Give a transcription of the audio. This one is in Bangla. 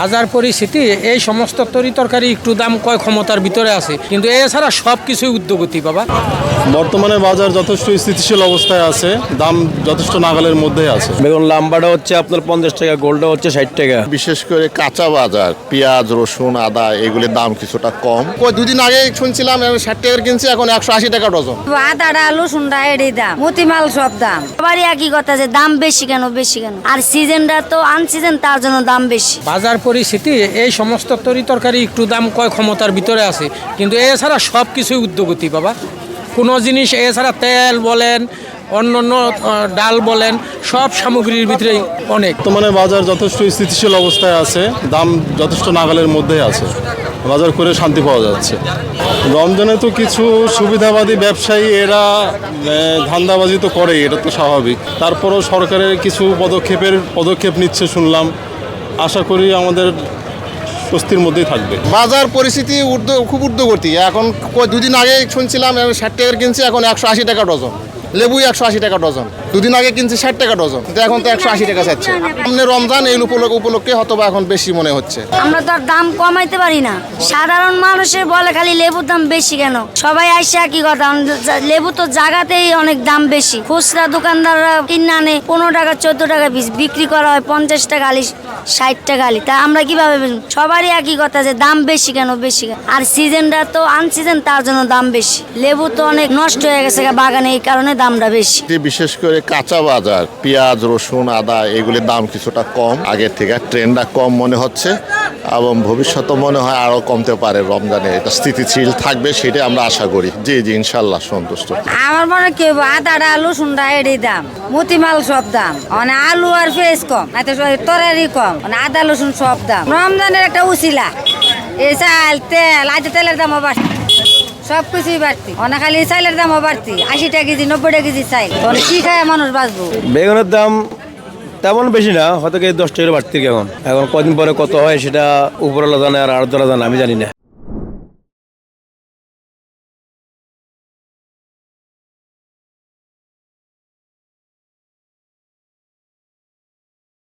বাজার পরিস্থিতি এই সমস্ত তরিতরকারি একটু দাম কয় ক্ষমতার ভিতরে আছে, কিন্তু এছাড়া সব কিছুই উদ্যোগতি বাবা। বর্তমানে বাজার যথেষ্ট স্থিতিশীল অবস্থায় আছে, দাম যথেষ্ট নাগালের মধ্যে আছে। বেগুন লাম্বাটা হচ্ছে আপনার 50 টাকা, গোলটা হচ্ছে 60 টাকা। বিশেষ করে কাঁচা বাজার পেঁয়াজ, রসুন, আদা এগুলির দাম কিছুটা কম। দুদিন আগে শুনছিলাম 60 টাকার কিনছি, এখন 180 টাকা ডজন। আদাটা রসুনটা এরই দাম, মতিমাল সব দাম। সবারই একই কথা যে দাম বেশি কেন বেশি কেন, আর সিজনটা তো আনসিজন, তার জন্য দাম বেশি। বাজার পরিস্থিতি এই সমস্ত তরিতরকারি একটু দাম কয় ক্ষমতার ভিতরে আছে, কিন্তু এছাড়া সব কিছুই উদ্যোগতি বাবা। কোনো জিনিস এছাড়া তেল বলেন, অন্যান্য ডাল বলেন, সব সামগ্রীর ভিতরে অনেক। বর্তমানে বাজার যথেষ্ট স্থিতিশীল অবস্থায় আছে, দাম যথেষ্ট নাগালের মধ্যে আছে, বাজার করে শান্তি পাওয়া যাচ্ছে। রমজানে তো কিছু সুবিধাবাদী ব্যবসায়ী এরা ধান্দাবাজি তো করেই, এটা তো স্বাভাবিক। তারপরও সরকারের কিছু পদক্ষেপ নিচ্ছে শুনলাম, আশা করি আমাদের স্বস্তির মধ্যেই থাকবে। বাজার পরিস্থিতি খুব ঊর্ধ্বগতি। এখন দুদিন আগে শুনছিলাম 60 টাকার কিনছি, এখন 180 টাকা ডজন। লেবু 180 টাকা ডজন। দুদিন আগে কিনছি 60 টাকা ডজন, কিন্তু এখন তো 180 টাকা চাচ্ছে। সামনে রমজান, এই উপলক্ষে হয়তো বা এখন বেশি মনে হচ্ছে। আমরা তো আর দাম কমাইতে পারি না। সাধারণ মানুষের বলে খালি লেবুর দাম বেশি কেন, সবাই আইসা কি কথা, লেবু তো জায়গাতেই অনেক দাম বেশি। খুচরা দোকানদাররা কিনে আনে 15 টাকা 14 টাকা পিস, বিক্রি করা হয় 50 টাকা আলি, 60 টাকা আলি। তা আমরা কিভাবে বুঝবো? সবারই একই কথা যে দাম বেশি কেন বেশি কেন, আর সিজনটা তো আনসিজন, তার জন্য দাম বেশি। লেবু তো অনেক নষ্ট হয়ে গেছে বাগানে, এই কারণে দামটা বেশি। বিশেষ করে কাঁচা বাজার পেঁয়াজ, রসুন, আদা এগুলির দাম কিছুটা কম, আগের থেকে ট্রেন্ডটা কম মনে হচ্ছে, এবং ভবিষ্যতে মনে হয় আরো কমতে পারে। রমজানে এটা স্থিতিশীল থাকবে, সেটাই আমরা আশা করি। জি জি, ইনশাল্লাহ সন্তুষ্ট। আমার মনে কি আদাটা রসুনটা এরই দাম, মতিমাল সব দাম। মানে আলু আর পেঁয়াজ কম, তরকারি কম, মানে আদা রসুন সব দাম। রমজানের একটা উচিলা, এই চাল তেল, আজ তেলের দামও বাড়ছে, সব কিছুই বাড়তি। অনেক খালি চাইলের দামও বাড়তি, 80 টাকা কেজি, 90 টাকা কেজি চাইল। কি খায় মানুষ বাঁচবো? বেগুনের দাম তেমন বেশি না, হয়তো 10 টাকার বাড়তি। এখন কদিন পরে কত হয় সেটা উপরওয়ালা জানে, আর আড়তওয়ালা জানে, আমি জানি না।